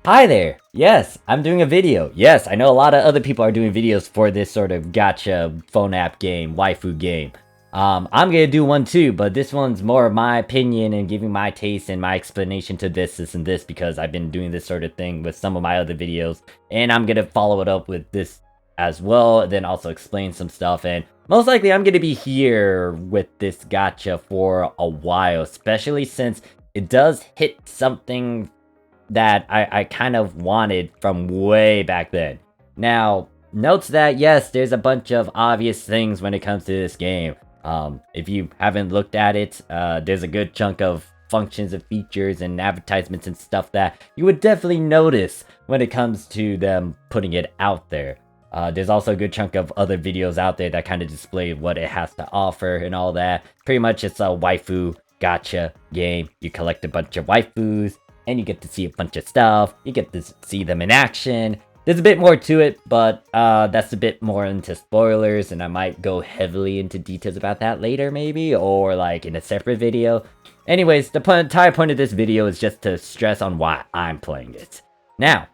Hi there! Yes, I'm doing a video. Yes, I know a lot of other people are doing videos for this sort of gacha phone app game, waifu game. I'm gonna do one too, but this one's more of my opinion and giving my taste and my explanation to this, and this because I've been doing this sort of thing with some of my other videos, and I'm gonna follow it up with this as well, then also explain some stuff, and most likely I'm gonna be here with this gacha for a while, especially since it does hit something that I kind of wanted from way back then. Now, notes that yes, there's a bunch of obvious things when it comes to this game. If you haven't looked at it, there's a good chunk of functions and features and advertisements and stuff that you would definitely notice when it comes to them putting it out there. There's also a good chunk of other videos out there that kind of display what it has to offer and all that. Pretty much it's a waifu gacha game. You collect a bunch of waifus, and you get to see a bunch of stuff. You get to see them in action. There's a bit more to it, but that's a bit more into spoilers, and I might go heavily into details about that later, maybe, or like in a separate video. Anyways, the entire point of this video is just to stress on why I'm playing it. Now,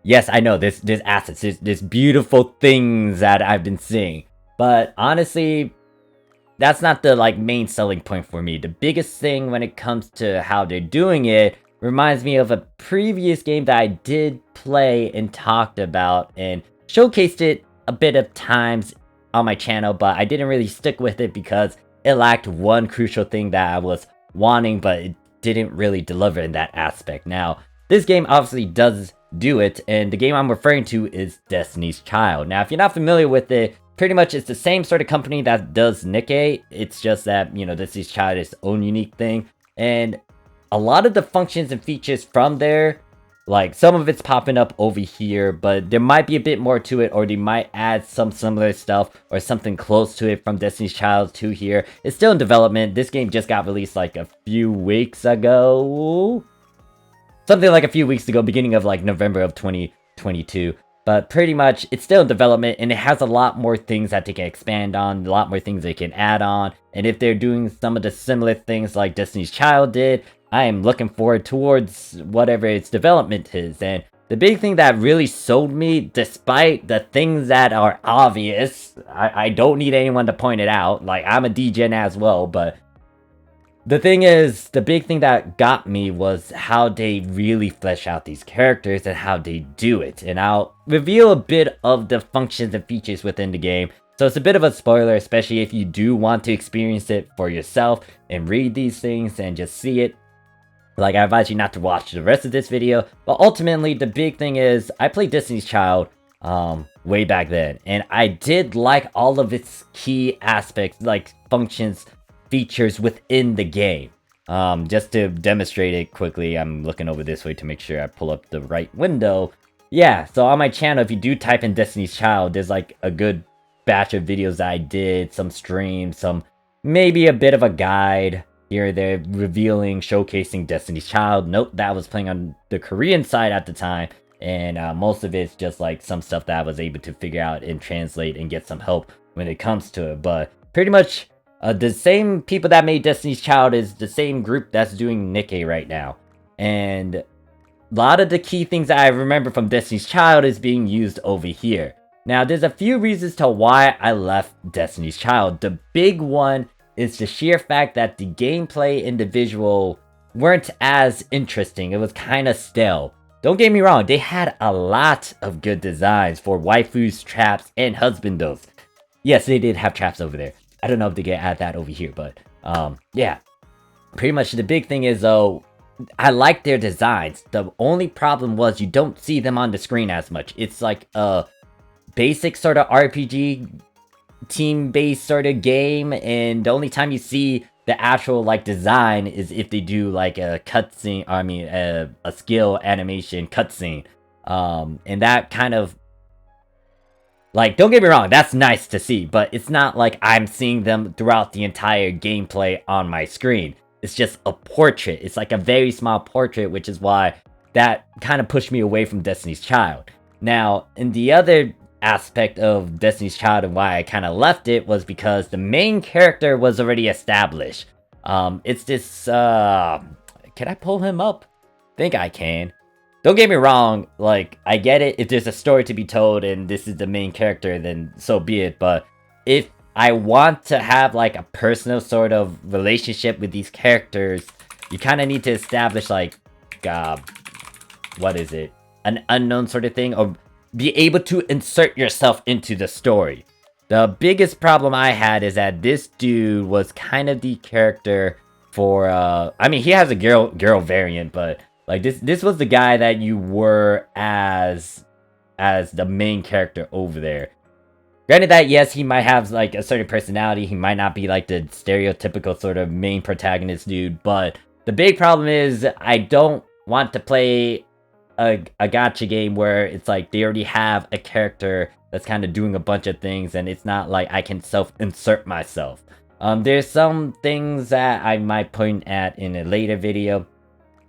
yes, I know, there's assets, there's beautiful things that I've been seeing, but honestly, that's not the main selling point for me. The biggest thing when it comes to how they're doing it reminds me of a previous game that I did play and talked about and showcased it a bit of times on my channel, but I didn't really stick with it because it lacked one crucial thing that I was wanting, but it didn't really deliver in that aspect. Now, this game obviously does do it, and the game I'm referring to is Destiny's Child. Now, if you're not familiar with it, pretty much it's the same sort of company that does Nikke. It's just that, Destiny's Child is its own unique thing. And a lot of the functions and features from there, like some of it's popping up over here, but there might be a bit more to it, or they might add some similar stuff or something close to it from Destiny's Child to here. It's still in development. This game just got released like a few weeks ago. Something like a few weeks ago, beginning of like November of 2022. But pretty much, it's still in development, and it has a lot more things that they can expand on, a lot more things they can add on. And if they're doing some of the similar things like Destiny's Child did, I am looking forward towards whatever its development is. And the big thing that really sold me, despite the things that are obvious, I don't need anyone to point it out, like I'm a degen as well, but the thing is, the big thing that got me was how they really flesh out these characters and how they do it. And I'll reveal a bit of the functions and features within the game. So it's a bit of a spoiler, especially if you do want to experience it for yourself and read these things and just see it. Like, I advise you not to watch the rest of this video. But ultimately, the big thing is, I played Destiny's Child way back then. And I did like all of its key aspects, like functions, features within the game. Just to demonstrate it quickly, I'm looking over this way to make sure I pull up the right window. Yeah, so on my channel, if you do type in Destiny's Child, there's like a good batch of videos that I did, some streams, some maybe a bit of a guide here or there, revealing, showcasing Destiny's Child. Note that I was playing on the Korean side at the time, and most of it's just like some stuff that I was able to figure out and translate and get some help when it comes to it. But pretty much, the same people that made Destiny's Child is the same group that's doing Nikke right now. And a lot of the key things that I remember from Destiny's Child is being used over here. Now, there's a few reasons to why I left Destiny's Child. The big one is the sheer fact that the gameplay and the visual weren't as interesting. It was kind of stale. Don't get me wrong, they had a lot of good designs for waifus, traps, and husbandos. Yes, they did have traps over there. I don't know if they can add that over here, but yeah. Pretty much the big thing is, though, I like their designs. The only problem was you don't see them on the screen as much. It's like a basic sort of RPG, team-based sort of game, and the only time you see the actual design is if they do like a cutscene, a skill animation cutscene. And that kind of, don't get me wrong, that's nice to see, but it's not like I'm seeing them throughout the entire gameplay on my screen. It's just a portrait. It's like a very small portrait, which is why that kind of pushed me away from Destiny's Child. Now, in the other aspect of Destiny's Child and why I kind of left it was because the main character was already established. It's this, can I pull him up? think I can. Don't get me wrong, like, I get it, if there's a story to be told and this is the main character, then so be it, but if I want to have, like, a personal sort of relationship with these characters, you kind of need to establish, like, what is it? An unknown sort of thing, or be able to insert yourself into the story. The biggest problem I had is that this dude was kind of the character for, I mean, he has a girl variant, but like this was the guy that you were as the main character over there. Granted that, yes, he might have like a certain personality, he might not be like the stereotypical sort of main protagonist dude, but the big problem is I don't want to play a gacha game where it's like they already have a character that's kind of doing a bunch of things and it's not like I can self-insert myself. There's some things that I might point at in a later video.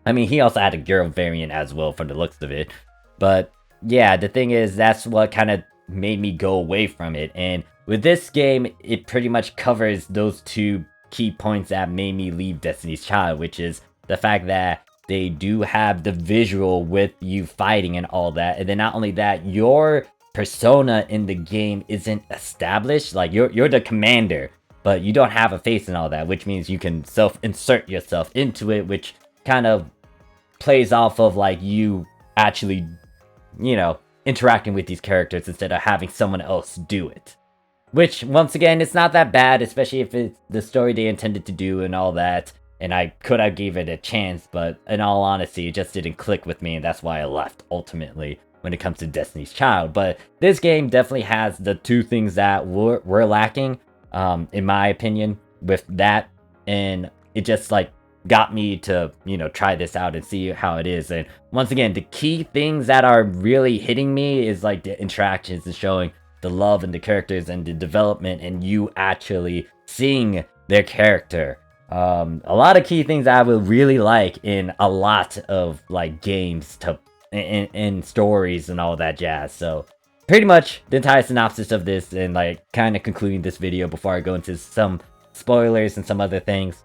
I mean, he also had a girl variant as well from the looks of it. But yeah, the thing is, that's what kind of made me go away from it. And with this game, it pretty much covers those two key points that made me leave Destiny's Child, which is the fact that they do have the visual with you fighting and all that. And then not only that, your persona in the game isn't established. Like, you're the commander, but you don't have a face and all that, which means you can self-insert yourself into it, which kind of plays off of, like, you actually, you know, interacting with these characters instead of having someone else do it. Which, once again, it's not that bad, especially if it's the story they intended to do and all that. And I could have gave it a chance, but in all honesty, it just didn't click with me, and that's why I left, ultimately, when it comes to Destiny's Child. But this game definitely has the two things that were lacking, in my opinion, with that. And it just, like, got me to, you know, try this out and see how it is. And once again, the key things that are really hitting me is, like, the interactions and showing the love and the characters and the development and you actually seeing their character. A lot of key things I would really like in a lot of, like, games to in stories and all that jazz. So pretty much the entire synopsis of this, and like kind of concluding this video before I go into some spoilers and some other things.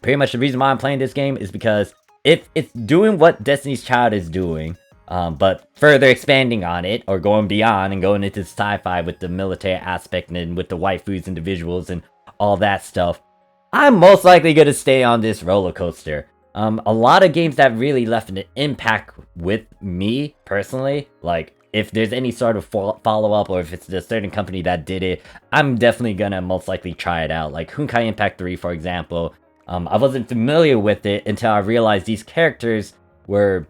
Pretty much the reason why I'm playing this game is because if it's doing what Destiny's Child is doing, but further expanding on it, or going beyond and going into sci-fi with the military aspect and with the waifus and the visuals and all that stuff, I'm most likely going to stay on this roller coaster. A lot of games that really left an impact with me, personally, like, if there's any sort of follow-up, or if it's a certain company that did it, I'm definitely gonna most likely try it out. Like Honkai Impact 3, for example. I wasn't familiar with it until I realized these characters were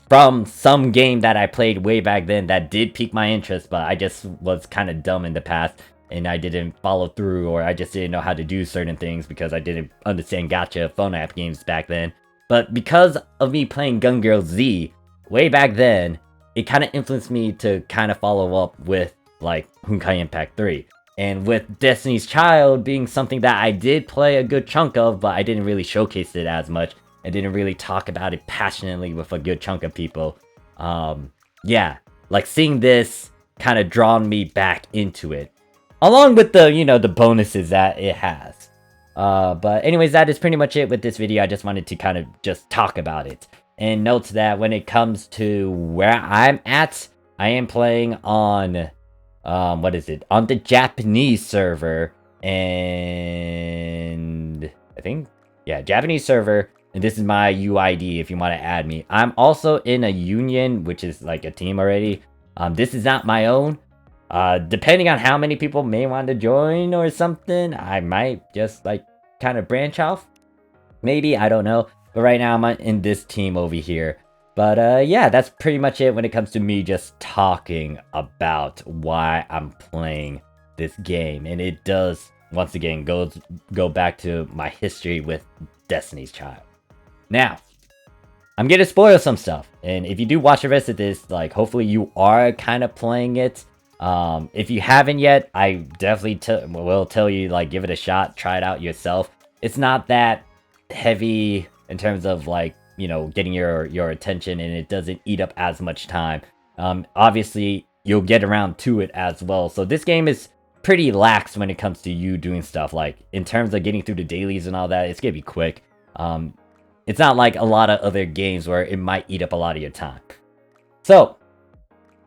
from some game that I played way back then that did pique my interest, but I just was kind of dumb in the past, and I didn't follow through, or I just didn't know how to do certain things because I didn't understand gacha phone app games back then. But because of me playing Gun Girl Z way back then, it kind of influenced me to kind of follow up with, like, Honkai Impact 3. And with Destiny's Child being something that I did play a good chunk of, but I didn't really showcase it as much. I didn't really talk about it passionately with a good chunk of people. Yeah, like, seeing this kind of drawn me back into it. Along with the, you know, the bonuses that it has. But anyways, that is pretty much it with this video. I just wanted to kind of just talk about it. And note that when it comes to where I'm at, I am playing on, what is it? On the Japanese server. And I think, yeah, Japanese server. And this is my UID if you want to add me. I'm also in a union, which is like a team already. This is not my own. Depending on how many people may want to join or something, I might just, like, kind of branch off. Maybe, I don't know. But right now, I'm in this team over here. But, yeah, that's pretty much it when it comes to me just talking about why I'm playing this game. And it does, once again, go back to my history with Destiny's Child. Now, I'm gonna spoil some stuff. And if you do watch the rest of this, like, hopefully you are kind of playing it. If you haven't yet, I definitely will tell you, like, give it a shot, try it out yourself. It's not that heavy in terms of, like, you know, getting your attention, and it doesn't eat up as much time. Obviously, you'll get around to it as well. So this game is pretty lax when it comes to you doing stuff. Like, in terms of getting through the dailies and all that, it's gonna be quick. It's not like a lot of other games where it might eat up a lot of your time. So,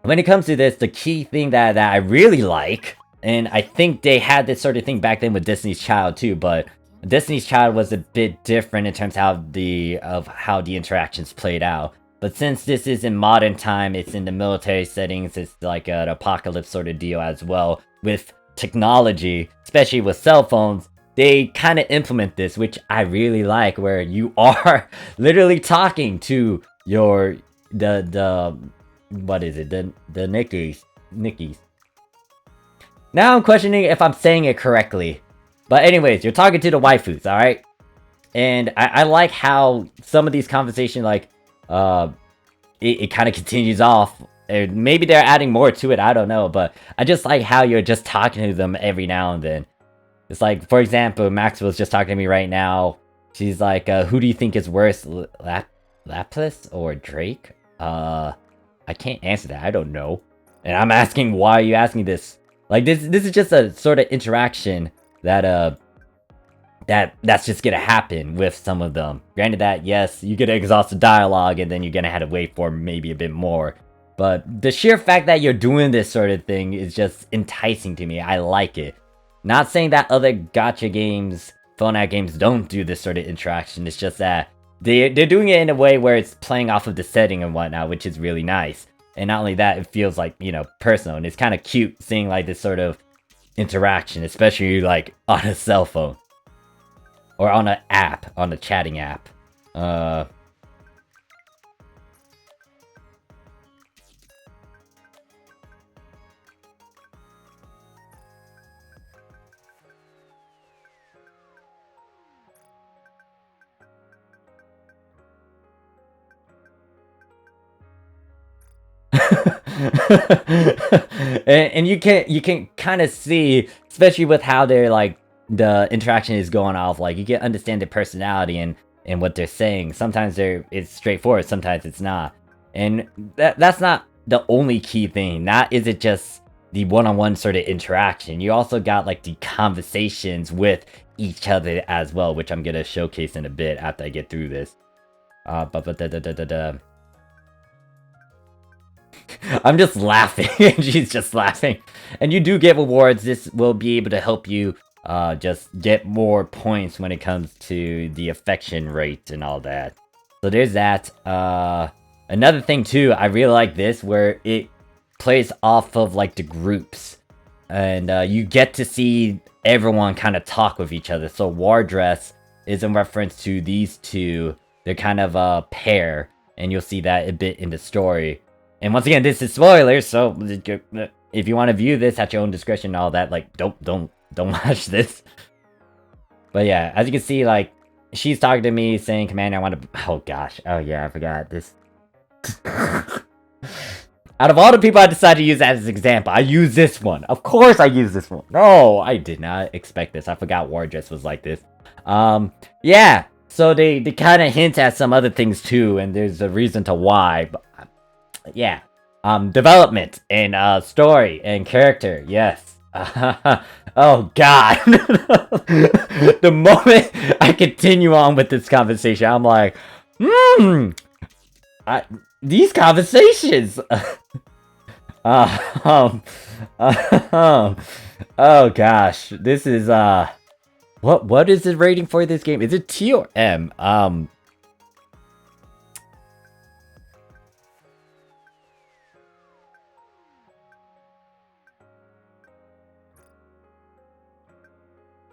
when it comes to this, the key thing that I really like, and I think they had this sort of thing back then with Destiny's Child too, but Destiny's Child was a bit different in terms of how the interactions played out. But since this is in modern time, it's in the military settings, it's like an apocalypse sort of deal as well. With technology, especially with cell phones, they kind of implement this, which I really like, where you are literally talking to what is it? The Nikkes. Now I'm questioning if I'm saying it correctly. But anyways, you're talking to the waifus, alright? And I like how some of these conversations, like, it kind of continues off. And maybe they're adding more to it, I don't know. But I just like how you're just talking to them every now and then. It's like, for example, Maxwell's just talking to me right now. She's like, who do you think is worse, Lapis or Drake? I can't answer that, I don't know. And I'm asking, why are you asking this? Like, this is just a sort of interaction that, that's just gonna happen with some of them. Granted that, yes, you get to exhaust the dialogue, and then you're gonna have to wait for maybe a bit more. But the sheer fact that you're doing this sort of thing is just enticing to me. I like it. Not saying that other gacha games, phone app games, don't do this sort of interaction. It's just that they're doing it in a way where it's playing off of the setting and whatnot, which is really nice. And not only that, it feels like, you know, personal. And it's kind of cute seeing like this sort of interaction, especially like on a cell phone. Or on an app, on a chatting app. and you can kind of see, especially with how they're like the interaction is going off, like you can understand their personality and what they're saying. Sometimes it's straightforward, sometimes it's not. And that's not the only key thing. Not is it just the one-on-one sort of interaction. You also got like the conversations with each other as well, which I'm gonna showcase in a bit after I get through this. I'm just laughing, and she's just laughing. And you do get rewards. This will be able to help you just get more points when it comes to the affection rate and all that. So there's that. Another thing too, I really like this, where it plays off of like the groups. And you get to see everyone kind of talk with each other. So War Dress is in reference to these two. They're kind of a pair, and you'll see that a bit in the story. And once again, this is spoilers, so if you want to view this at your own discretion and all that, like, don't watch this. But yeah, as you can see, like, she's talking to me saying, Commander, I want to... Oh gosh, oh yeah, I forgot this. Out of all the people I decided to use as an example, I use this one. Of course I use this one. No, I did not expect this. I forgot War Dress was like this. Yeah, so they kind of hint at some other things too, and there's a reason to why, but... Yeah, development and story and character, yes. Oh god. The moment I continue on with this conversation, I'm like, these conversations. Oh gosh, this is what is the rating for this game? Is it T or M?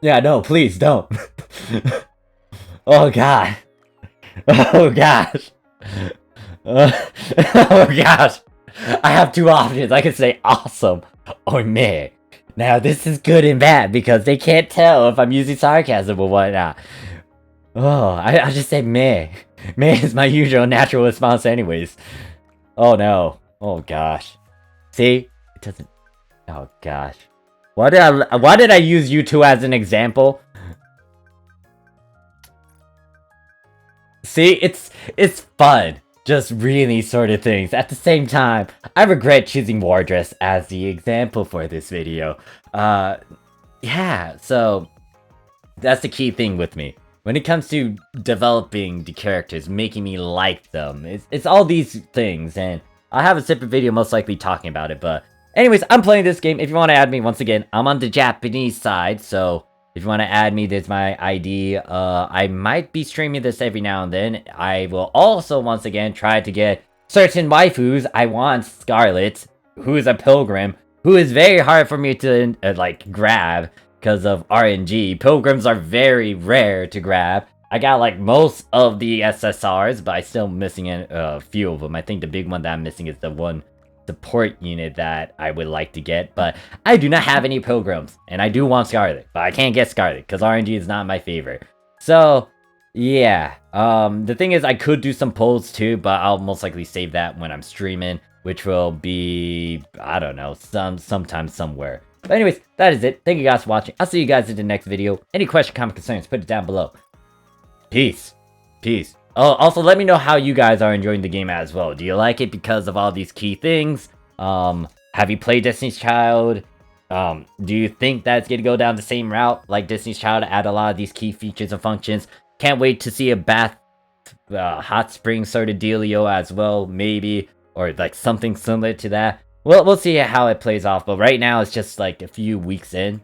Yeah, no, please don't. Oh god. Oh gosh. Oh gosh. I have two options. I can say awesome or meh. Now this is good and bad because they can't tell if I'm using sarcasm or whatnot. Oh, I just say meh. Meh is my usual natural response anyways. Oh no. Oh gosh. See? It doesn't... Oh gosh. Why did I use you two as an example? See, it's fun. Just really sort of things. At the same time, I regret choosing War Dress as the example for this video. Yeah, so that's the key thing with me. when it comes to developing the characters, making me like them, it's all these things, and I'll have a separate video most likely talking about it, but anyways, I'm playing this game. If you want to add me, once again, I'm on the Japanese side, so if you want to add me, there's my ID. I might be streaming this every now and then. I will also, once again, try to get certain waifus. I want Scarlet, who is a pilgrim, who is very hard for me to, like, grab because of RNG. Pilgrims are very rare to grab. I got, like, most of the SSRs, but I'm still missing a few of them. I think the big one that I'm missing is the one support unit that I would like to get, but I do not have any pilgrims, and I do want Scarlet, but I can't get Scarlet because RNG is not my favorite. So yeah, the thing is I could do some polls too, but I'll most likely save that when I'm streaming, which will be, I don't know, sometime somewhere. But anyways, that is it. Thank you guys for watching. I'll see you guys in the next video. Any question, comment, concerns, put it down below. Peace. Peace. Oh, also let me know how you guys are enjoying the game as well. Do you like it because of all these key things? Have you played Destiny's Child? Do you think that's gonna go down the same route like Destiny's Child, add a lot of these key features and functions? Can't wait to see a bath, hot spring sort of dealio as well, maybe, or like something similar to that. Well, we'll see how it plays off, but right now it's just like a few weeks in,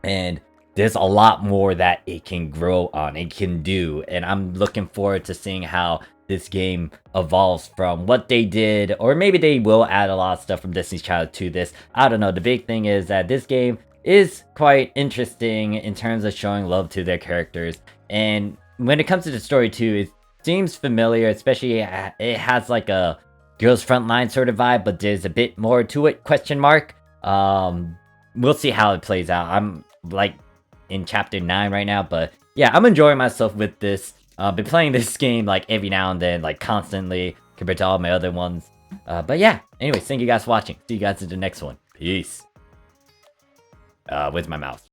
and there's a lot more that it can grow on, it can do, and I'm looking forward to seeing how this game evolves from what they did, or maybe they will add a lot of stuff from Destiny's Child to this. I don't know. The big thing is that this game is quite interesting in terms of showing love to their characters, and when it comes to the story too, it seems familiar, especially it has like a Girls Frontline sort of vibe, but there's a bit more to it, question mark. We'll see how it plays out. I'm like in chapter 9 right now, but yeah, I'm enjoying myself with this. Been playing this game like every now and then, like constantly, compared to all my other ones. But yeah, anyways, thank you guys for watching. See you guys in the next one. Peace. Where's my mouse?